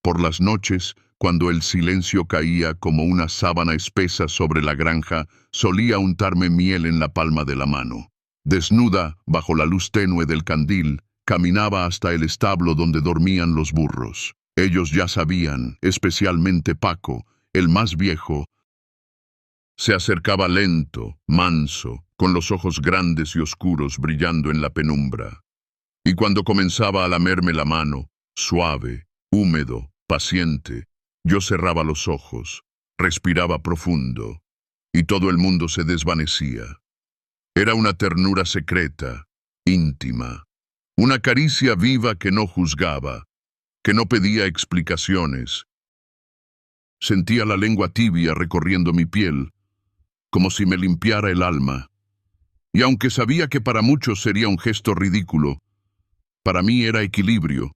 Por las noches, cuando el silencio caía como una sábana espesa sobre la granja, solía untarme miel en la palma de la mano. Desnuda, bajo la luz tenue del candil, caminaba hasta el establo donde dormían los burros. Ellos ya sabían, especialmente Paco, el más viejo. Se acercaba lento, manso, con los ojos grandes y oscuros brillando en la penumbra. Y cuando comenzaba a lamerme la mano, suave, húmedo, paciente, yo cerraba los ojos, respiraba profundo, y todo el mundo se desvanecía. Era una ternura secreta, íntima, una caricia viva que no juzgaba, que no pedía explicaciones. Sentía la lengua tibia recorriendo mi piel, como si me limpiara el alma. Y aunque sabía que para muchos sería un gesto ridículo, para mí era equilibrio,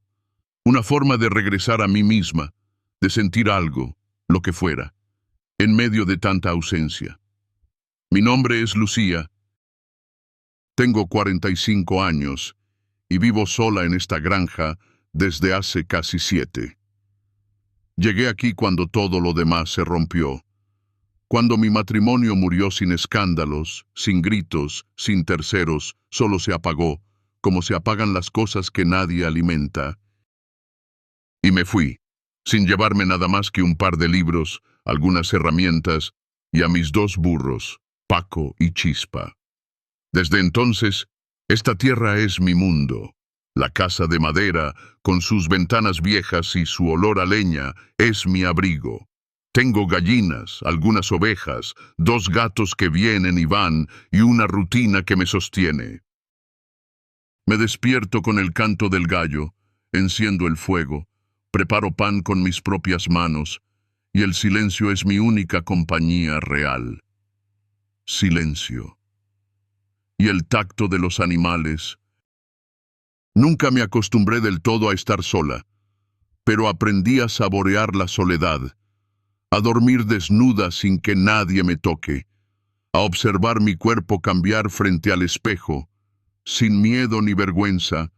una forma de regresar a mí misma, de sentir algo, lo que fuera, en medio de tanta ausencia. Mi nombre es Lucía. Tengo 45 años y vivo sola en esta granja desde hace casi 7. Llegué aquí cuando todo lo demás se rompió, cuando mi matrimonio murió sin escándalos, sin gritos, sin terceros, solo se apagó, como se apagan las cosas que nadie alimenta. Y me fui, sin llevarme nada más que un par de libros, algunas herramientas y a mis 2 burros, Paco y Chispa. Desde entonces, esta tierra es mi mundo. La casa de madera, con sus ventanas viejas y su olor a leña, es mi abrigo. Tengo gallinas, algunas ovejas, 2 gatos que vienen y van y una rutina que me sostiene. Me despierto con el canto del gallo, enciendo el fuego, preparo pan con mis propias manos, y el silencio es mi única compañía real. Silencio. Y el tacto de los animales. Nunca me acostumbré del todo a estar sola, pero aprendí a saborear la soledad, a dormir desnuda sin que nadie me toque, a observar mi cuerpo cambiar frente al espejo, sin miedo ni vergüenza,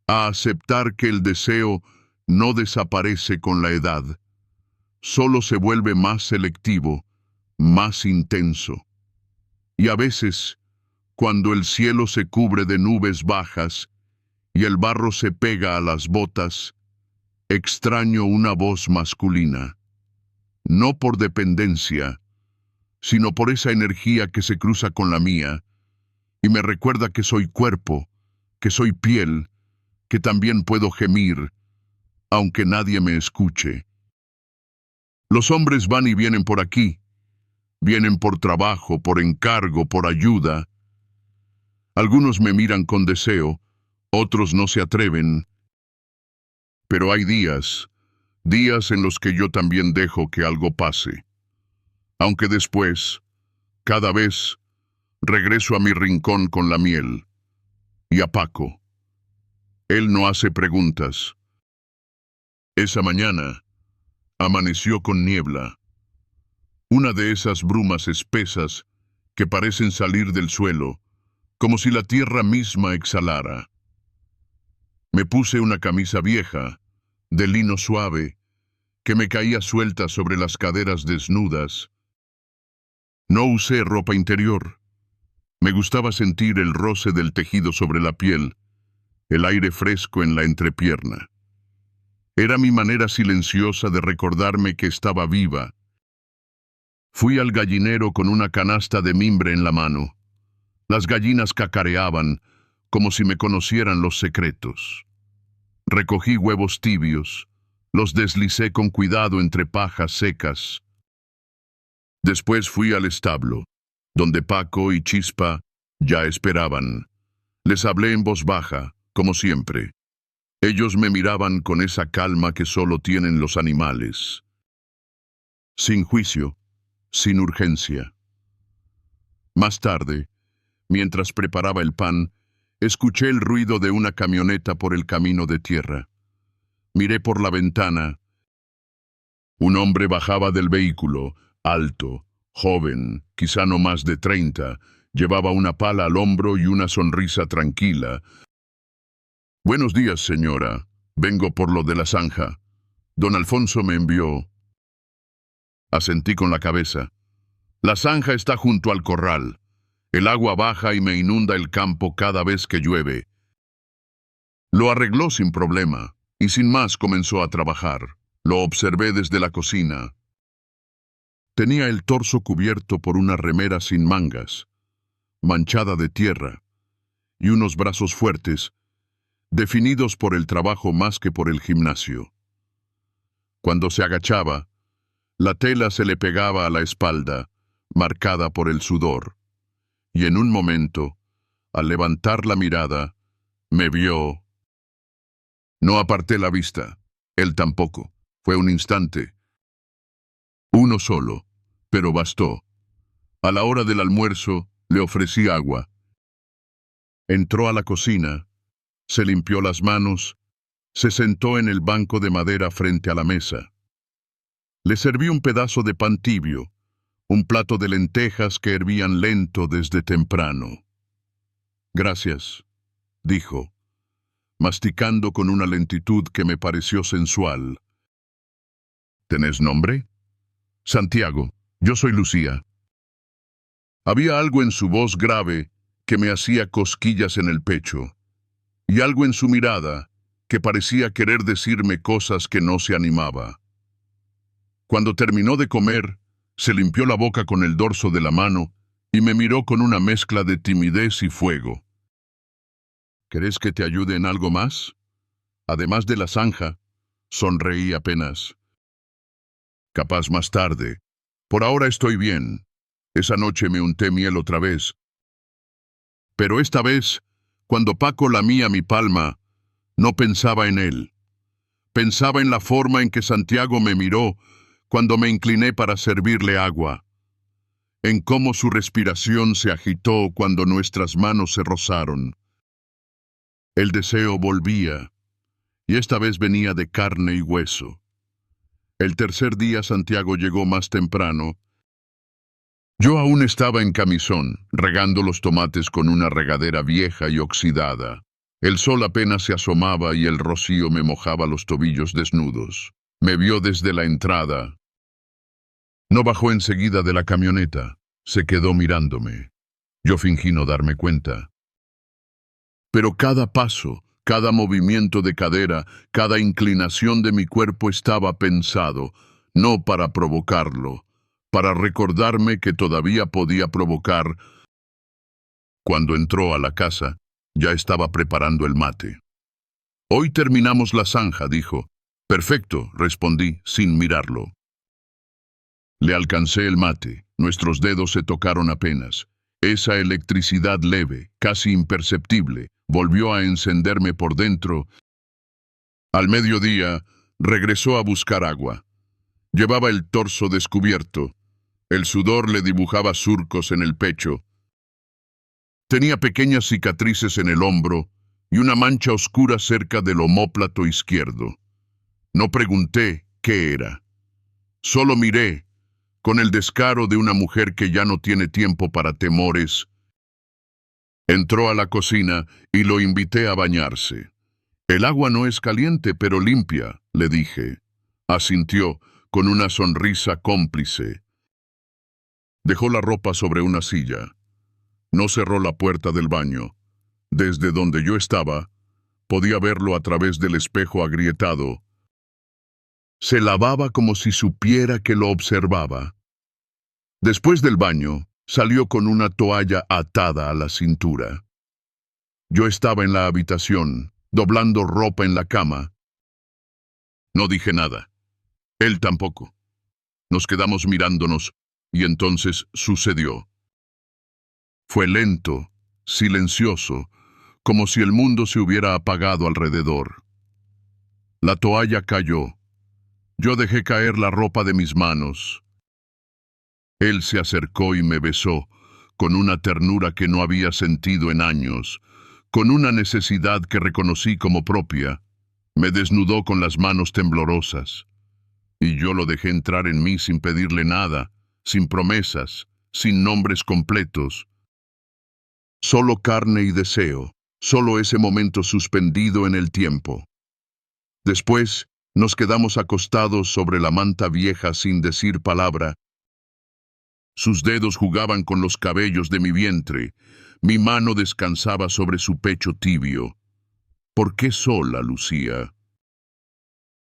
a aceptar que el deseo no desaparece con la edad, solo se vuelve más selectivo, más intenso. Y a veces, cuando el cielo se cubre de nubes bajas y el barro se pega a las botas, extraño una voz masculina, no por dependencia, sino por esa energía que se cruza con la mía y me recuerda que soy cuerpo, que soy piel, que también puedo gemir, aunque nadie me escuche. Los hombres van y vienen por aquí, vienen por trabajo, por encargo, por ayuda. Algunos me miran con deseo, otros no se atreven. Pero hay días en los que yo también dejo que algo pase. Aunque después, cada vez, regreso a mi rincón con la miel. Y a Paco. Él no hace preguntas. Esa mañana, amaneció con niebla. Una de esas brumas espesas que parecen salir del suelo, como si la tierra misma exhalara. Me puse una camisa vieja, de lino suave, que me caía suelta sobre las caderas desnudas. No usé ropa interior. Me gustaba sentir el roce del tejido sobre la piel, el aire fresco en la entrepierna. Era mi manera silenciosa de recordarme que estaba viva. Fui al gallinero con una canasta de mimbre en la mano. Las gallinas cacareaban, como si me conocieran los secretos. Recogí huevos tibios, los deslicé con cuidado entre pajas secas. Después fui al establo, donde Paco y Chispa ya esperaban. Les hablé en voz baja, como siempre. Ellos me miraban con esa calma que solo tienen los animales. Sin juicio, sin urgencia. Más tarde, mientras preparaba el pan, escuché el ruido de una camioneta por el camino de tierra. Miré por la ventana. Un hombre bajaba del vehículo, alto, joven, quizá no más de 30, llevaba una pala al hombro y una sonrisa tranquila. «Buenos días, señora. Vengo por lo de la zanja», Don Alfonso me envió. Asentí con la cabeza. La zanja está junto al corral. El agua baja y me inunda el campo cada vez que llueve. Lo arregló sin problema, y sin más comenzó a trabajar. Lo observé desde la cocina. Tenía el torso cubierto por una remera sin mangas, manchada de tierra, y unos brazos fuertes, definidos por el trabajo más que por el gimnasio. Cuando se agachaba, la tela se le pegaba a la espalda, marcada por el sudor, y en un momento, al levantar la mirada, me vio. No aparté la vista, él tampoco. Fue un instante. Uno solo, pero bastó. A la hora del almuerzo, le ofrecí agua. Entró a la cocina, se limpió las manos, se sentó en el banco de madera frente a la mesa. Le serví un pedazo de pan tibio, un plato de lentejas que hervían lento desde temprano. Gracias, dijo, masticando con una lentitud que me pareció sensual. ¿Tenés nombre? Santiago, yo soy Lucía. Había algo en su voz grave que me hacía cosquillas en el pecho, y algo en su mirada que parecía querer decirme cosas que no se animaba. Cuando terminó de comer, se limpió la boca con el dorso de la mano y me miró con una mezcla de timidez y fuego. ¿Querés que te ayude en algo más? Además de la zanja, sonreí apenas. Capaz más tarde. Por ahora estoy bien. Esa noche me unté miel otra vez. Pero esta vez, cuando Paco lamía mi palma, no pensaba en él. Pensaba en la forma en que Santiago me miró cuando me incliné para servirle agua. En cómo su respiración se agitó cuando nuestras manos se rozaron. El deseo volvía, y esta vez venía de carne y hueso. El tercer día Santiago llegó más temprano. Yo aún estaba en camisón, regando los tomates con una regadera vieja y oxidada. El sol apenas se asomaba y el rocío me mojaba los tobillos desnudos. Me vio desde la entrada. No bajó enseguida de la camioneta. Se quedó mirándome. Yo fingí no darme cuenta. Pero cada paso, cada movimiento de cadera, cada inclinación de mi cuerpo estaba pensado, no para provocarlo, para recordarme que todavía podía provocar. Cuando entró a la casa, ya estaba preparando el mate. Hoy terminamos la zanja, dijo. Perfecto, respondí, sin mirarlo. Le alcancé el mate, nuestros dedos se tocaron apenas. Esa electricidad leve, casi imperceptible, volvió a encenderme por dentro. Al mediodía, regresó a buscar agua. Llevaba el torso descubierto. El sudor le dibujaba surcos en el pecho. Tenía pequeñas cicatrices en el hombro y una mancha oscura cerca del omóplato izquierdo. No pregunté qué era. Solo miré, con el descaro de una mujer que ya no tiene tiempo para temores. Entró a la cocina y lo invité a bañarse. El agua no es caliente, pero limpia, le dije. Asintió, con una sonrisa cómplice. Dejó la ropa sobre una silla. No cerró la puerta del baño. Desde donde yo estaba, podía verlo a través del espejo agrietado. Se lavaba como si supiera que lo observaba. Después del baño, salió con una toalla atada a la cintura. Yo estaba en la habitación, doblando ropa en la cama. No dije nada. Él tampoco. Nos quedamos mirándonos, y entonces sucedió. Fue lento, silencioso, como si el mundo se hubiera apagado alrededor. La toalla cayó. Yo dejé caer la ropa de mis manos. Él se acercó y me besó, con una ternura que no había sentido en años, con una necesidad que reconocí como propia. Me desnudó con las manos temblorosas, y yo lo dejé entrar en mí sin pedirle nada, sin promesas, sin nombres completos. Solo carne y deseo, solo ese momento suspendido en el tiempo. Después, Nos quedamos acostados sobre la manta vieja sin decir palabra. Sus dedos jugaban con los cabellos de mi vientre. Mi mano descansaba sobre su pecho tibio. ¿Por qué sola, Lucía?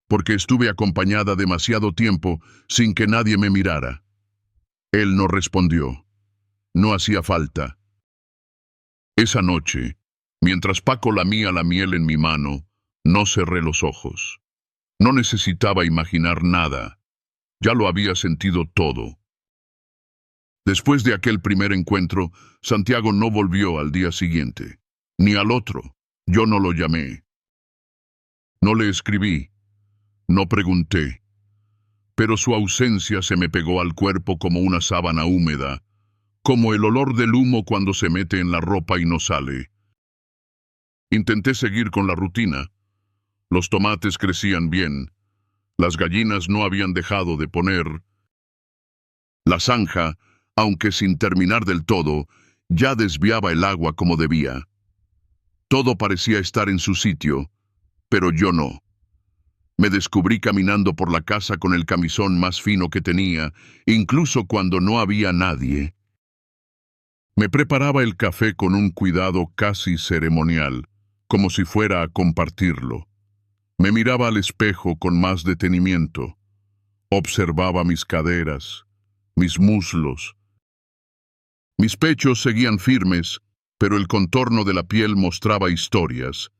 Porque estuve acompañada demasiado tiempo sin que nadie me mirara. Él no respondió. No hacía falta. Esa noche, mientras Paco lamía la miel en mi mano, no cerré los ojos. No necesitaba imaginar nada. Ya lo había sentido todo. Después de aquel primer encuentro, Santiago no volvió al día siguiente, ni al otro. Yo no lo llamé. No le escribí. No pregunté. Pero su ausencia se me pegó al cuerpo como una sábana húmeda, como el olor del humo cuando se mete en la ropa y no sale. Intenté seguir con la rutina. Los tomates crecían bien. Las gallinas no habían dejado de poner. La zanja, aunque sin terminar del todo, ya desviaba el agua como debía. Todo parecía estar en su sitio, pero yo no. Me descubrí caminando por la casa con el camisón más fino que tenía, incluso cuando no había nadie. Me preparaba el café con un cuidado casi ceremonial, como si fuera a compartirlo. Me miraba al espejo con más detenimiento. Observaba mis caderas, mis muslos. Mis pechos seguían firmes, pero el contorno de la piel mostraba historias,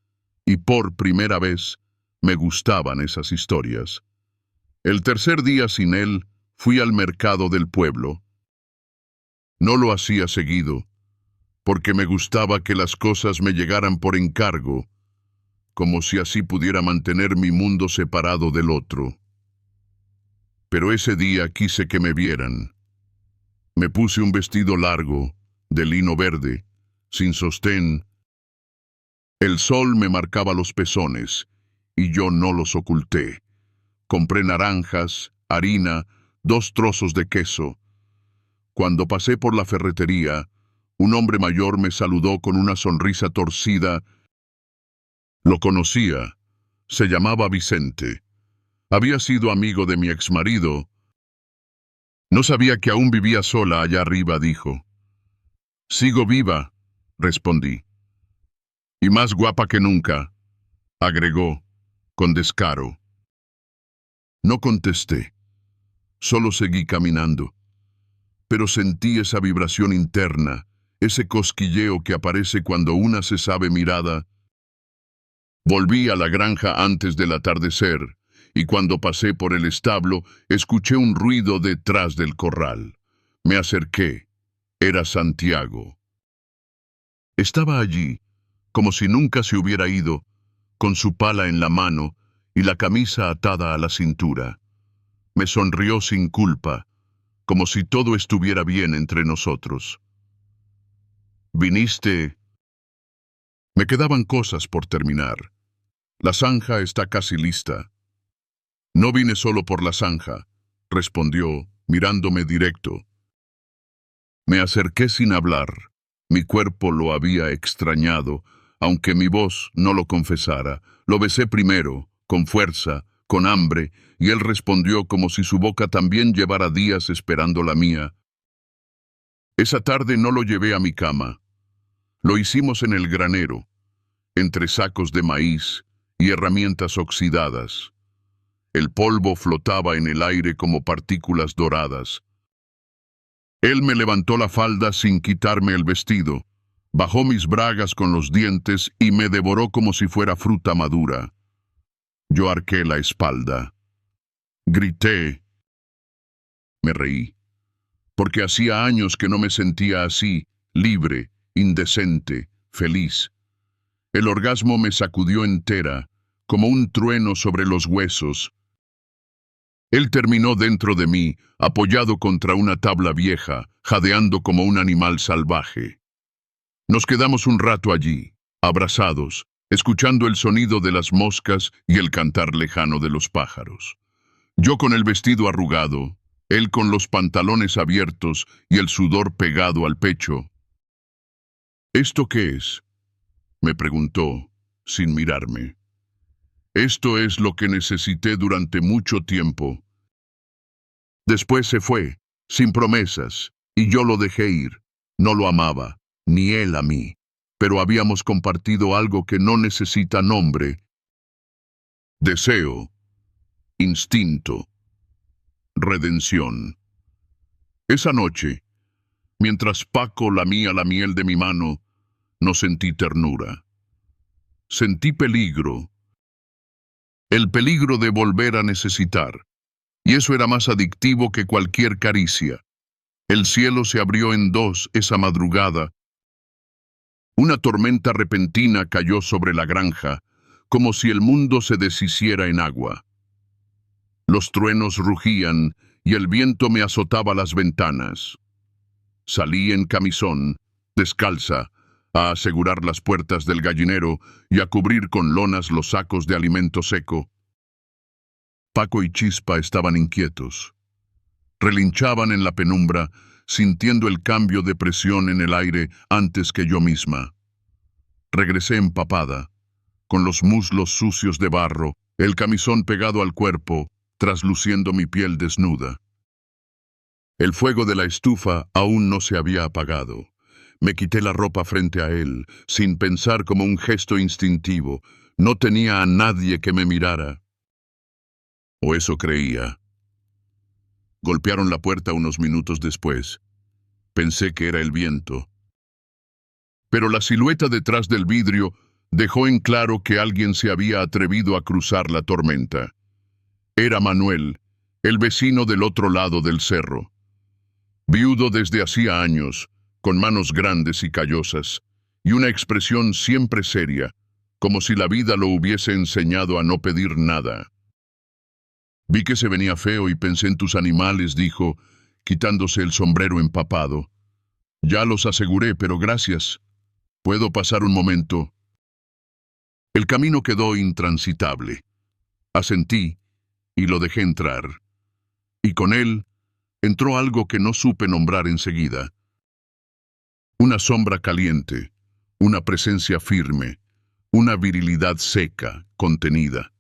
y por primera vez me gustaban esas historias. El tercer día sin él, fui al mercado del pueblo. No lo hacía seguido, porque me gustaba que las cosas me llegaran por encargo, como si así pudiera mantener mi mundo separado del otro. Pero ese día quise que me vieran. Me puse un vestido largo, de lino verde, sin sostén. El sol me marcaba los pezones, y yo no los oculté. Compré naranjas, harina, 2 trozos de queso. Cuando pasé por la ferretería, un hombre mayor me saludó con una sonrisa torcida. Lo conocía. Se llamaba Vicente. Había sido amigo de mi exmarido. No sabía que aún vivía sola allá arriba, dijo. Sigo viva, respondí. Y más guapa que nunca, agregó, con descaro. No contesté. Solo seguí caminando. Pero sentí esa vibración interna, ese cosquilleo que aparece cuando una se sabe mirada. Volví a la granja antes del atardecer, y cuando pasé por el establo, escuché un ruido detrás del corral. Me acerqué. Era Santiago. Estaba allí, como si nunca se hubiera ido, con su pala en la mano y la camisa atada a la cintura. Me sonrió sin culpa, como si todo estuviera bien entre nosotros. ¿Viniste? Me quedaban cosas por terminar. La zanja está casi lista. No vine solo por la zanja, respondió, mirándome directo. Me acerqué sin hablar. Mi cuerpo lo había extrañado, aunque mi voz no lo confesara. Lo besé primero, con fuerza, con hambre, y él respondió como si su boca también llevara días esperando la mía. Esa tarde no lo llevé a mi cama. Lo hicimos en el granero, entre sacos de maíz y herramientas oxidadas. El polvo flotaba en el aire como partículas doradas. Él me levantó la falda sin quitarme el vestido, bajó mis bragas con los dientes y me devoró como si fuera fruta madura. Yo arqué la espalda. Grité. Me reí, porque hacía años que no me sentía así, libre, indecente, feliz. El orgasmo me sacudió entera, como un trueno sobre los huesos. Él terminó dentro de mí, apoyado contra una tabla vieja, jadeando como un animal salvaje. Nos quedamos un rato allí, abrazados, escuchando el sonido de las moscas y el cantar lejano de los pájaros. Yo con el vestido arrugado, él con los pantalones abiertos y el sudor pegado al pecho. ¿Esto qué es?, me preguntó, sin mirarme. Esto es lo que necesité durante mucho tiempo. Después se fue, sin promesas, y yo lo dejé ir. No lo amaba, ni él a mí, pero habíamos compartido algo que no necesita nombre. Deseo, instinto, redención. Esa noche, mientras Paco lamía la miel de mi mano, no sentí ternura. Sentí peligro. El peligro de volver a necesitar. Y eso era más adictivo que cualquier caricia. El cielo se abrió en dos esa madrugada. Una tormenta repentina cayó sobre la granja, como si el mundo se deshiciera en agua. Los truenos rugían y el viento me azotaba las ventanas. Salí en camisón, descalza, a asegurar las puertas del gallinero y a cubrir con lonas los sacos de alimento seco. Paco y Chispa estaban inquietos. Relinchaban en la penumbra, sintiendo el cambio de presión en el aire antes que yo misma. Regresé empapada, con los muslos sucios de barro, el camisón pegado al cuerpo, trasluciendo mi piel desnuda. El fuego de la estufa aún no se había apagado. Me quité la ropa frente a él, sin pensar, como un gesto instintivo. No tenía a nadie que me mirara. O eso creía. Golpearon la puerta unos minutos después. Pensé que era el viento. Pero la silueta detrás del vidrio dejó en claro que alguien se había atrevido a cruzar la tormenta. Era Manuel, el vecino del otro lado del cerro. Viudo desde hacía años, con manos grandes y callosas, y una expresión siempre seria, como si la vida lo hubiese enseñado a no pedir nada. Vi que se venía feo y pensé en tus animales, dijo, quitándose el sombrero empapado. Ya los aseguré, pero gracias. ¿Puedo pasar un momento? El camino quedó intransitable. Asentí y lo dejé entrar. Y con él entró algo que no supe nombrar enseguida. Una sombra caliente, una presencia firme, una virilidad seca, contenida.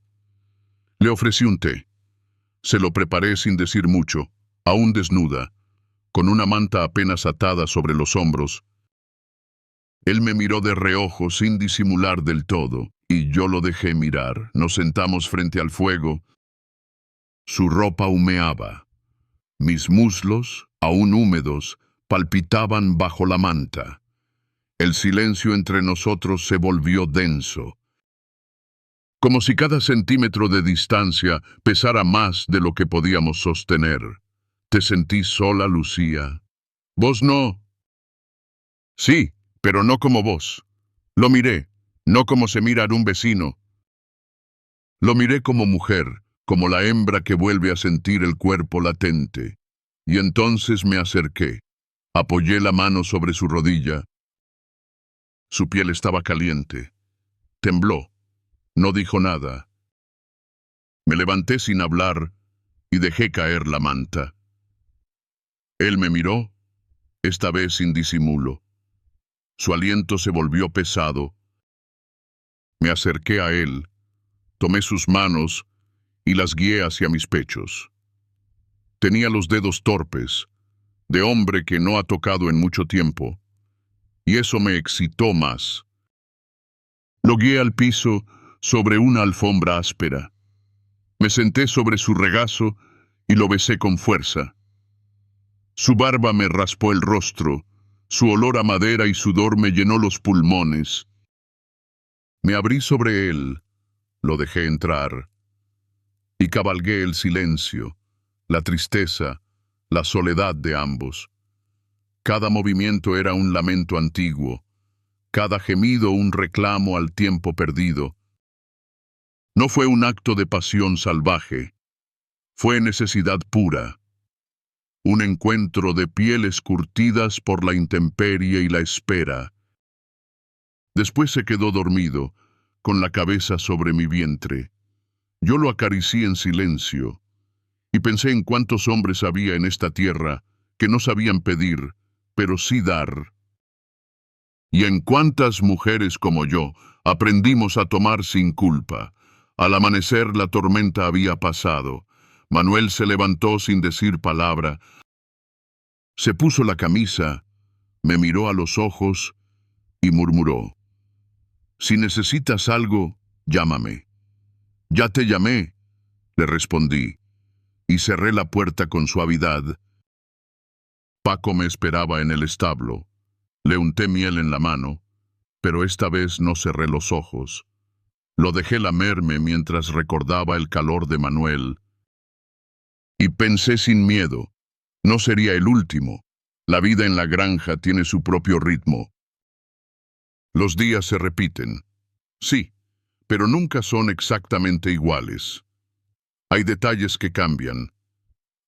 Le ofrecí un té. Se lo preparé sin decir mucho, aún desnuda, con una manta apenas atada sobre los hombros. Él me miró de reojo sin disimular del todo, y yo lo dejé mirar. Nos sentamos frente al fuego. Su ropa humeaba. Mis muslos, aún húmedos, palpitaban bajo la manta. El silencio entre nosotros se volvió denso, como si cada centímetro de distancia pesara más de lo que podíamos sostener. ¿Te sentís sola, Lucía? ¿Vos no? Sí, pero no como vos. Lo miré, no como se mira a un vecino. Lo miré como mujer, como la hembra que vuelve a sentir el cuerpo latente. Y entonces me acerqué. Apoyé la mano sobre su rodilla. Su piel estaba caliente. Tembló. No dijo nada. Me levanté sin hablar y dejé caer la manta. Él me miró, esta vez sin disimulo. Su aliento se volvió pesado. Me acerqué a él, tomé sus manos y las guié hacia mis pechos. Tenía los dedos torpes, de hombre que no ha tocado en mucho tiempo, y eso me excitó más. Lo guié al piso sobre una alfombra áspera. Me senté sobre su regazo y lo besé con fuerza. Su barba me raspó el rostro, su olor a madera y sudor me llenó los pulmones. Me abrí sobre él, lo dejé entrar, y cabalgué el silencio, la tristeza, la soledad de ambos. Cada movimiento era un lamento antiguo, cada gemido un reclamo al tiempo perdido. No fue un acto de pasión salvaje, fue necesidad pura. Un encuentro de pieles curtidas por la intemperie y la espera. Después se quedó dormido, con la cabeza sobre mi vientre. Yo lo acaricié en silencio, y pensé en cuántos hombres había en esta tierra que no sabían pedir, pero sí dar. Y en cuántas mujeres como yo aprendimos a tomar sin culpa, Al amanecer la tormenta había pasado. Manuel se levantó sin decir palabra. Se puso la camisa, me miró a los ojos y murmuró: «Si necesitas algo, llámame». «Ya te llamé», le respondí, y cerré la puerta con suavidad. Paco me esperaba en el establo. Le unté miel en la mano, pero esta vez no cerré los ojos. Lo dejé lamerme mientras recordaba el calor de Manuel. Y pensé sin miedo, no sería el último. La vida en la granja tiene su propio ritmo. Los días se repiten, sí, pero nunca son exactamente iguales. Hay detalles que cambian.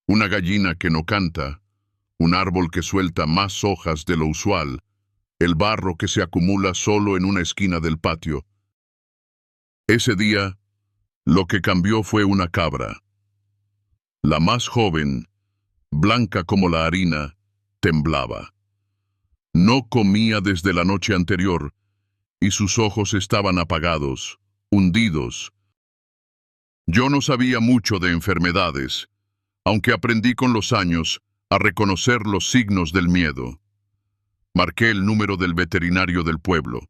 Una gallina que no canta, un árbol que suelta más hojas de lo usual, el barro que se acumula solo en una esquina del patio. Ese día, lo que cambió fue una cabra. La más joven, blanca como la harina, temblaba. No comía desde la noche anterior, y sus ojos estaban apagados, hundidos. Yo no sabía mucho de enfermedades, aunque aprendí con los años a reconocer los signos del miedo. Marqué el número del veterinario del pueblo.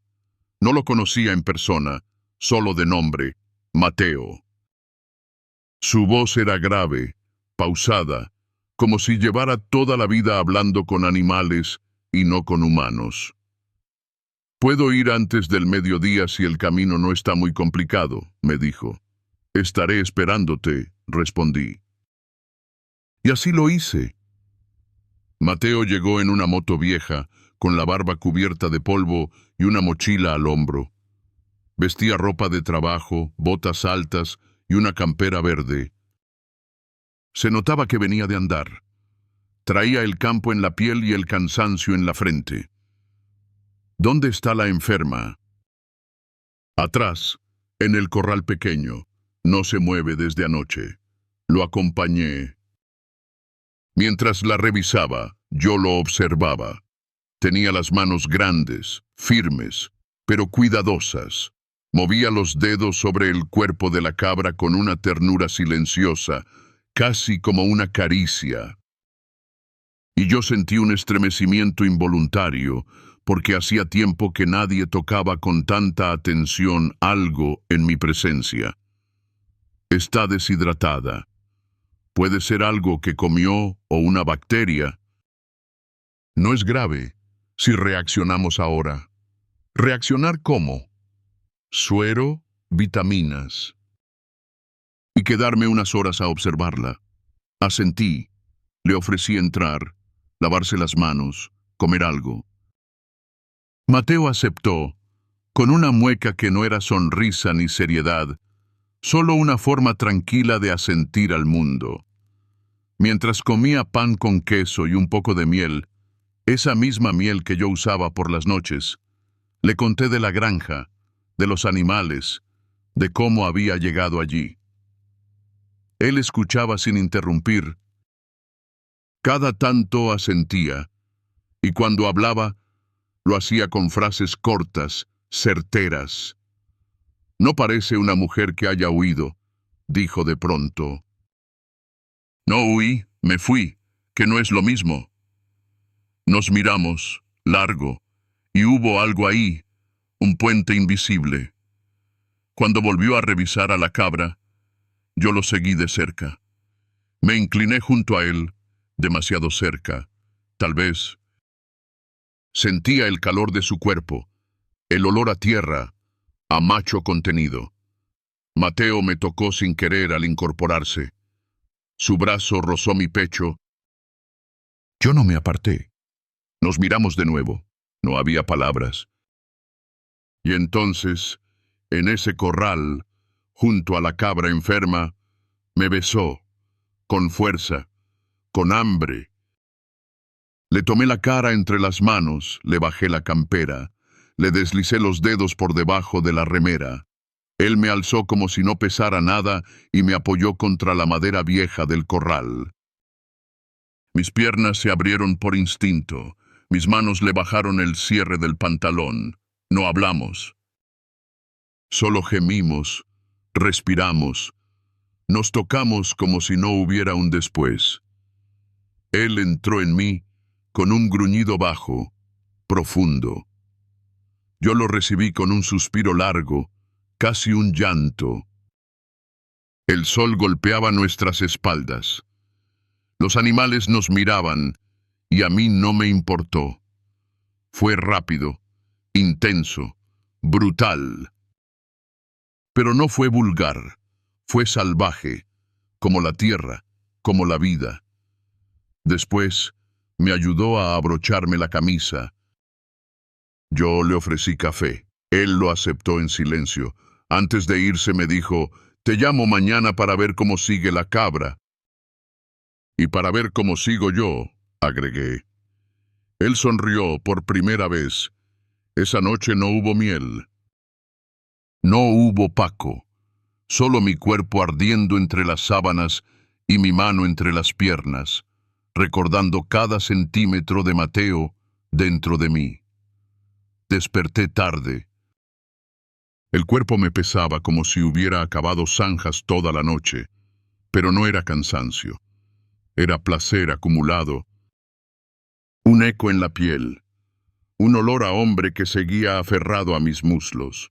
No lo conocía en persona, solo de nombre: Mateo. Su voz era grave, pausada, como si llevara toda la vida hablando con animales y no con humanos. «Puedo ir antes del mediodía si el camino no está muy complicado», me dijo. «Estaré esperándote», respondí. Y así lo hice. Mateo llegó en una moto vieja, con la barba cubierta de polvo y una mochila al hombro. Vestía ropa de trabajo, botas altas y una campera verde. Se notaba que venía de andar. Traía el campo en la piel y el cansancio en la frente. «¿Dónde está la enferma?» «Atrás, en el corral pequeño. No se mueve desde anoche». Lo acompañé. Mientras la revisaba, yo lo observaba. Tenía las manos grandes, firmes, pero cuidadosas. Movía los dedos sobre el cuerpo de la cabra con una ternura silenciosa, casi como una caricia. Y yo sentí un estremecimiento involuntario, porque hacía tiempo que nadie tocaba con tanta atención algo en mi presencia. Está deshidratada. Puede ser algo que comió o una bacteria. No es grave si reaccionamos ahora. ¿Reaccionar cómo? Suero, vitaminas. Y quedarme unas horas a observarla. Asentí. Le ofrecí entrar, lavarse las manos, comer algo. Mateo aceptó, con una mueca que no era sonrisa ni seriedad, solo una forma tranquila de asentir al mundo. Mientras comía pan con queso y un poco de miel, esa misma miel que yo usaba por las noches, le conté de la granja, de los animales, de cómo había llegado allí. Él escuchaba sin interrumpir. Cada tanto asentía, y cuando hablaba, lo hacía con frases cortas, certeras. «No parece una mujer que haya huido», dijo de pronto. «No huí, me fui, que no es lo mismo». Nos miramos, largo, y hubo algo ahí, un puente invisible. Cuando volvió a revisar a la cabra, yo lo seguí de cerca. Me incliné junto a él, demasiado cerca, tal vez. Sentía el calor de su cuerpo, el olor a tierra, a macho contenido. Mateo me tocó sin querer al incorporarse. Su brazo rozó mi pecho. Yo no me aparté. Nos miramos de nuevo. No había palabras. Y entonces, en ese corral, junto a la cabra enferma, me besó, con fuerza, con hambre. Le tomé la cara entre las manos, le bajé la campera, le deslicé los dedos por debajo de la remera. Él me alzó como si no pesara nada y me apoyó contra la madera vieja del corral. Mis piernas se abrieron por instinto, mis manos le bajaron el cierre del pantalón. No hablamos. Solo gemimos, Respiramos. Nos tocamos como si no hubiera un después. Él entró en mí con un gruñido bajo, profundo. Yo lo recibí con un suspiro largo, casi un llanto. El sol golpeaba nuestras espaldas. Los animales nos miraban y a mí no me importó. Fue rápido, intenso, brutal. Pero no fue vulgar, fue salvaje, como la tierra, como la vida. Después, me ayudó a abrocharme la camisa. Yo le ofrecí café. Él lo aceptó en silencio. Antes de irse me dijo, «Te llamo mañana para ver cómo sigue la cabra». «Y para ver cómo sigo yo», agregué. Él sonrió por primera vez. Esa noche no hubo miel. No hubo Paco. Solo mi cuerpo ardiendo entre las sábanas y mi mano entre las piernas, recordando cada centímetro de Mateo dentro de mí. Desperté tarde. El cuerpo me pesaba como si hubiera acabado zanjas toda la noche, pero no era cansancio. Era placer acumulado. Un eco en la piel. Un olor a hombre que seguía aferrado a mis muslos.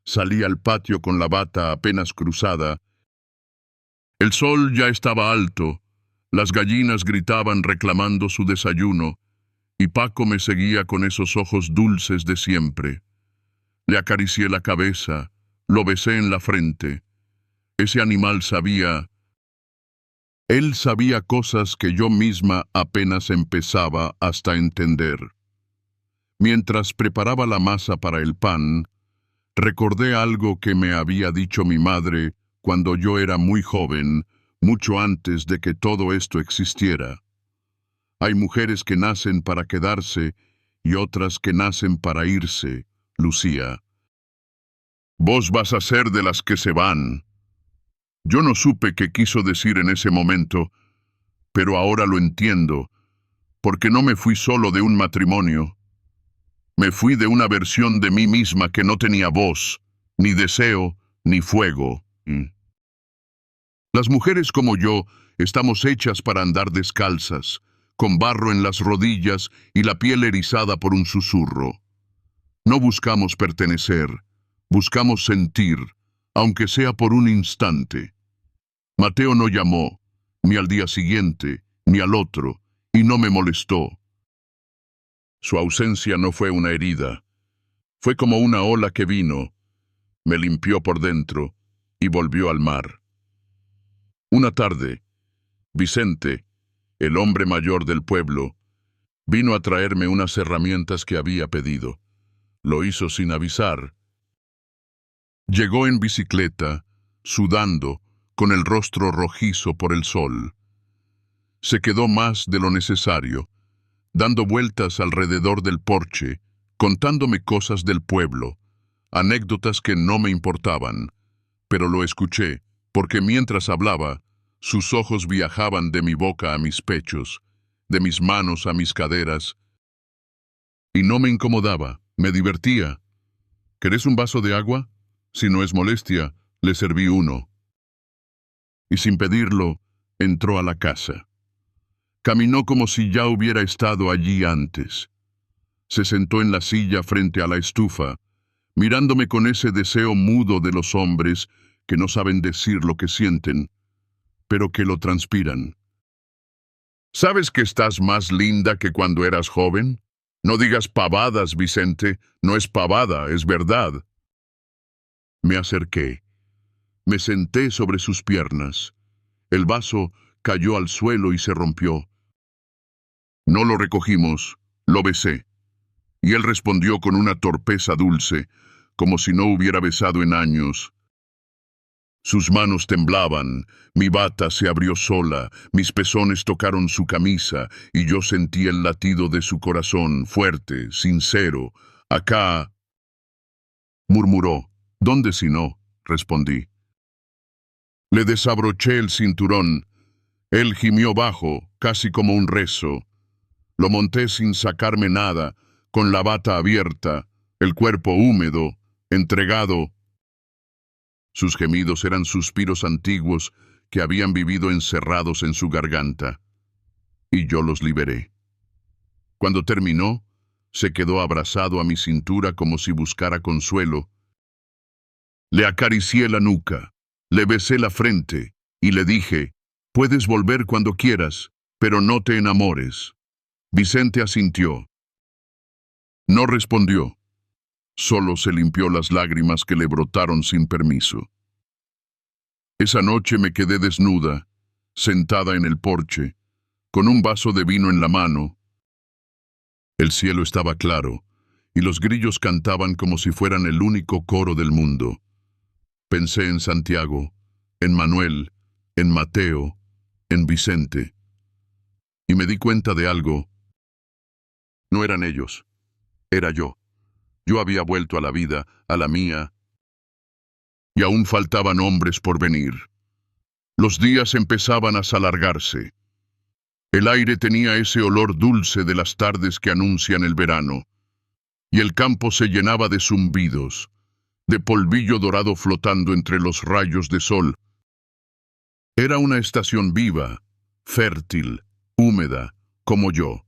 Salí al patio con la bata apenas cruzada. El sol ya estaba alto. Las gallinas gritaban reclamando su desayuno, y Paco me seguía con esos ojos dulces de siempre. Le acaricié la cabeza, lo besé en la frente. Ese animal sabía. Él sabía cosas que yo misma apenas empezaba hasta entender. Mientras preparaba la masa para el pan, recordé algo que me había dicho mi madre cuando yo era muy joven, mucho antes de que todo esto existiera. Hay mujeres que nacen para quedarse y otras que nacen para irse, Lucía. Vos vas a ser de las que se van. Yo no supe qué quiso decir en ese momento, pero ahora lo entiendo, porque no me fui solo de un matrimonio. Me fui de una versión de mí misma que no tenía voz, ni deseo, ni fuego. Las mujeres como yo estamos hechas para andar descalzas, con barro en las rodillas y la piel erizada por un susurro. No buscamos pertenecer, buscamos sentir, aunque sea por un instante. Mateo no llamó, ni al día siguiente, ni al otro, y no me molestó. Su ausencia no fue una herida, fue como una ola que vino, me limpió por dentro y volvió al mar. Una tarde, Vicente, el hombre mayor del pueblo, vino a traerme unas herramientas que había pedido. Lo hizo sin avisar. Llegó en bicicleta, sudando, con el rostro rojizo por el sol. Se quedó más de lo necesario, dando vueltas alrededor del porche, contándome cosas del pueblo, anécdotas que no me importaban, pero lo escuché, porque mientras hablaba, sus ojos viajaban de mi boca a mis pechos, de mis manos a mis caderas, y no me incomodaba, me divertía. ¿Querés un vaso de agua? Si no es molestia, le serví uno. Y sin pedirlo, entró a la casa. Caminó como si ya hubiera estado allí antes. Se sentó en la silla frente a la estufa, mirándome con ese deseo mudo de los hombres que no saben decir lo que sienten, pero que lo transpiran. ¿Sabes que estás más linda que cuando eras joven? No digas pavadas, Vicente, no es pavada, es verdad. Me acerqué. Me senté sobre sus piernas. El vaso cayó al suelo y se rompió. No lo recogimos, lo besé. Y él respondió con una torpeza dulce, como si no hubiera besado en años. Sus manos temblaban, mi bata se abrió sola, mis pezones tocaron su camisa y yo sentí el latido de su corazón, fuerte, sincero. Acá, murmuró. ¿Dónde si no? Respondí. Le desabroché el cinturón. Él gimió bajo, casi como un rezo. Lo monté sin sacarme nada, con la bata abierta, el cuerpo húmedo, entregado. Sus gemidos eran suspiros antiguos que habían vivido encerrados en su garganta, y yo los liberé. Cuando terminó, se quedó abrazado a mi cintura como si buscara consuelo. Le acaricié la nuca, le besé la frente y le dije, «Puedes volver cuando quieras, pero no te enamores». Vicente asintió. No respondió. Solo se limpió las lágrimas que le brotaron sin permiso. Esa noche me quedé desnuda, sentada en el porche, con un vaso de vino en la mano. El cielo estaba claro, y los grillos cantaban como si fueran el único coro del mundo. Pensé en Santiago, en Manuel, en Mateo, en Vicente. Y me di cuenta de algo. No eran ellos, era yo. Yo había vuelto a la vida, a la mía, y aún faltaban hombres por venir. Los días empezaban a alargarse. El aire tenía ese olor dulce de las tardes que anuncian el verano, y el campo se llenaba de zumbidos, de polvillo dorado flotando entre los rayos de sol. Era una estación viva, fértil, húmeda, como yo.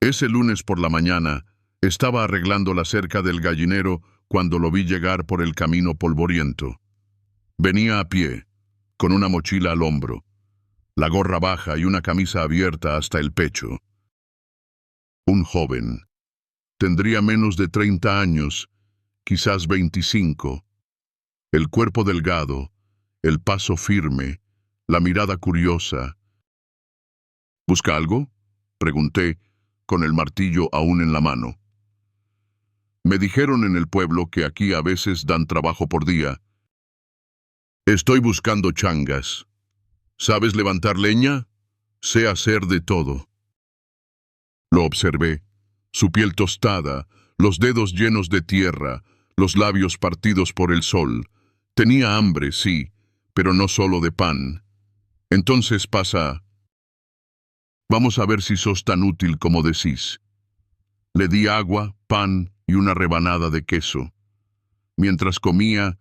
Ese lunes por la mañana, estaba arreglando la cerca del gallinero cuando lo vi llegar por el camino polvoriento. Venía a pie, con una mochila al hombro, la gorra baja y una camisa abierta hasta el pecho. Un joven. Tendría menos de 30 años, quizás 25. El cuerpo delgado, el paso firme, la mirada curiosa. ¿Busca algo?, pregunté, con el martillo aún en la mano. Me dijeron en el pueblo que aquí a veces dan trabajo por día. Estoy buscando changas. ¿Sabes levantar leña? Sé hacer de todo. Lo observé. Su piel tostada, los dedos llenos de tierra, los labios partidos por el sol. Tenía hambre, sí, pero no solo de pan. Entonces pasa. Vamos a ver si sos tan útil como decís. Le di agua, pan y una rebanada de queso. Mientras comía,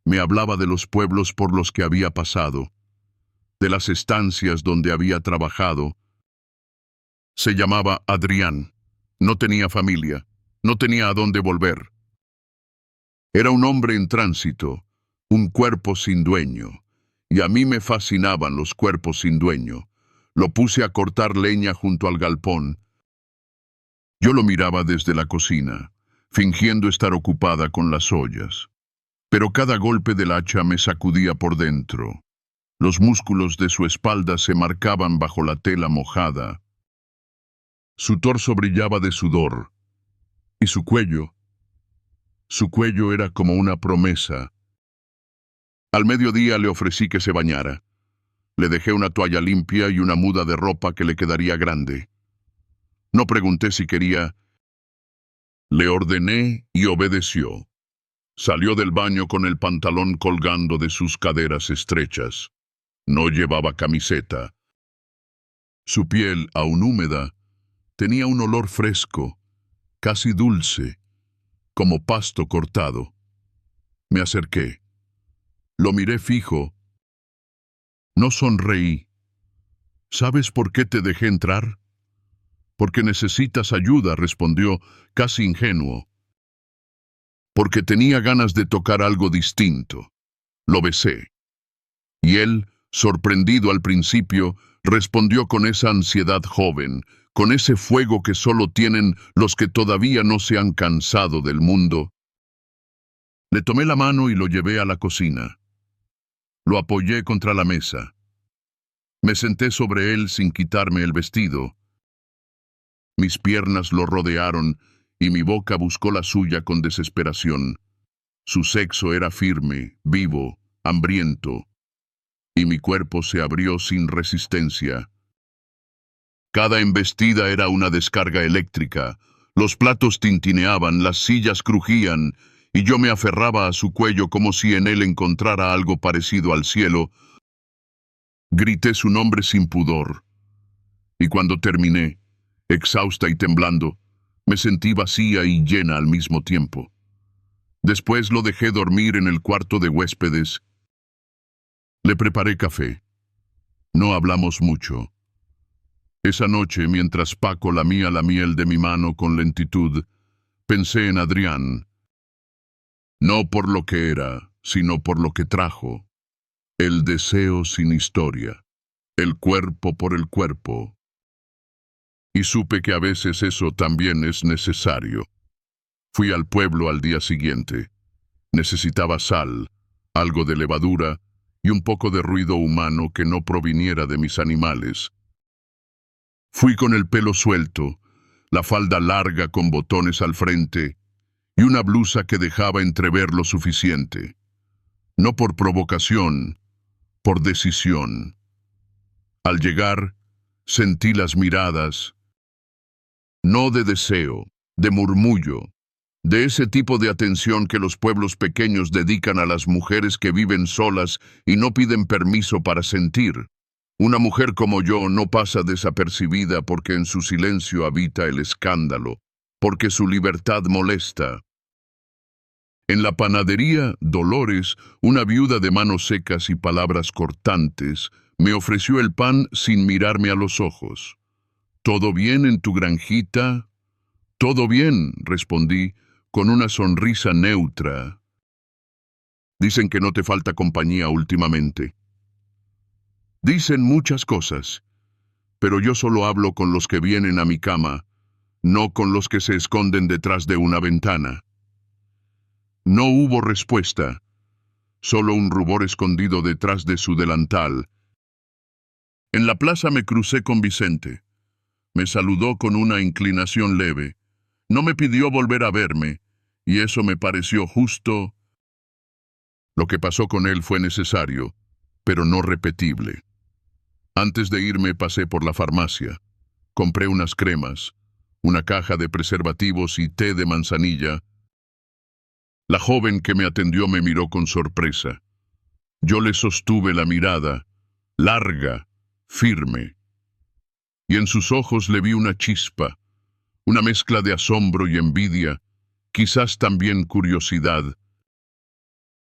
me hablaba de los pueblos por los que había pasado, de las estancias donde había trabajado. Se llamaba Adrián. No tenía familia, no tenía a dónde volver. Era un hombre en tránsito, un cuerpo sin dueño, y a mí me fascinaban los cuerpos sin dueño. Lo puse a cortar leña junto al galpón. Yo lo miraba desde la cocina, fingiendo estar ocupada con las ollas. Pero cada golpe del hacha me sacudía por dentro. Los músculos de su espalda se marcaban bajo la tela mojada. Su torso brillaba de sudor. Y su cuello era como una promesa. Al mediodía le ofrecí que se bañara. Le dejé una toalla limpia y una muda de ropa que le quedaría grande. No pregunté si quería. Le ordené y obedeció. Salió del baño con el pantalón colgando de sus caderas estrechas. No llevaba camiseta. Su piel, aún húmeda, tenía un olor fresco, casi dulce, como pasto cortado. Me acerqué. Lo miré fijo. No sonreí. ¿Sabes por qué te dejé entrar? Porque necesitas ayuda, respondió, casi ingenuo. Porque tenía ganas de tocar algo distinto. Lo besé. Y él, sorprendido al principio, respondió con esa ansiedad joven, con ese fuego que solo tienen los que todavía no se han cansado del mundo. Le tomé la mano y lo llevé a la cocina. Lo apoyé contra la mesa. Me senté sobre él sin quitarme el vestido. Mis piernas lo rodearon y mi boca buscó la suya con desesperación. Su sexo era firme, vivo, hambriento, y mi cuerpo se abrió sin resistencia. Cada embestida era una descarga eléctrica. Los platos tintineaban, las sillas crujían, y yo me aferraba a su cuello como si en él encontrara algo parecido al cielo. Grité su nombre sin pudor. Y cuando terminé, exhausta y temblando, me sentí vacía y llena al mismo tiempo. Después lo dejé dormir en el cuarto de huéspedes. Le preparé café. No hablamos mucho. Esa noche, mientras Paco lamía la miel de mi mano con lentitud, pensé en Adrián. No por lo que era, sino por lo que trajo. El deseo sin historia. El cuerpo por el cuerpo. Y supe que a veces eso también es necesario. Fui al pueblo al día siguiente. Necesitaba sal, algo de levadura y un poco de ruido humano que no proviniera de mis animales. Fui con el pelo suelto, la falda larga con botones al frente y una blusa que dejaba entrever lo suficiente. No por provocación, por decisión. Al llegar, sentí las miradas, no de deseo, de murmullo, de ese tipo de atención que los pueblos pequeños dedican a las mujeres que viven solas y no piden permiso para sentir. Una mujer como yo no pasa desapercibida porque en su silencio habita el escándalo, porque su libertad molesta. En la panadería, Dolores, una viuda de manos secas y palabras cortantes, me ofreció el pan sin mirarme a los ojos. ¿Todo bien en tu granjita? Todo bien, respondí, con una sonrisa neutra. Dicen que no te falta compañía últimamente. Dicen muchas cosas, pero yo solo hablo con los que vienen a mi cama, no con los que se esconden detrás de una ventana. No hubo respuesta, solo un rubor escondido detrás de su delantal. En la plaza me crucé con Vicente. Me saludó con una inclinación leve. No me pidió volver a verme, y eso me pareció justo. Lo que pasó con él fue necesario, pero no repetible. Antes de irme pasé por la farmacia. Compré unas cremas, una caja de preservativos y té de manzanilla. La joven que me atendió me miró con sorpresa. Yo le sostuve la mirada, larga, firme. Y en sus ojos le vi una chispa, una mezcla de asombro y envidia, quizás también curiosidad.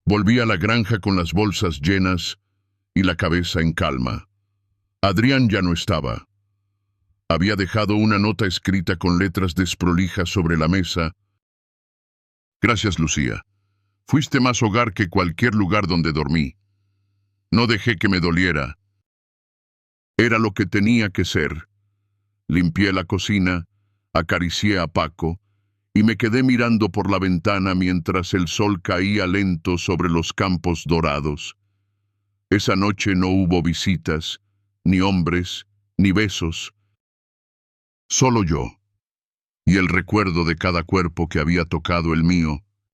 Volví a la granja con las bolsas llenas y la cabeza en calma. Adrián ya no estaba. Había dejado una nota escrita con letras desprolijas sobre la mesa. Gracias, Lucía. Fuiste más hogar que cualquier lugar donde dormí. No dejé que me doliera. Era lo que tenía que ser. Limpié la cocina, acaricié a Paco y me quedé mirando por la ventana mientras el sol caía lento sobre los campos dorados. Esa noche no hubo visitas, ni hombres, ni besos. Solo yo, y el recuerdo de cada cuerpo que había tocado el mío.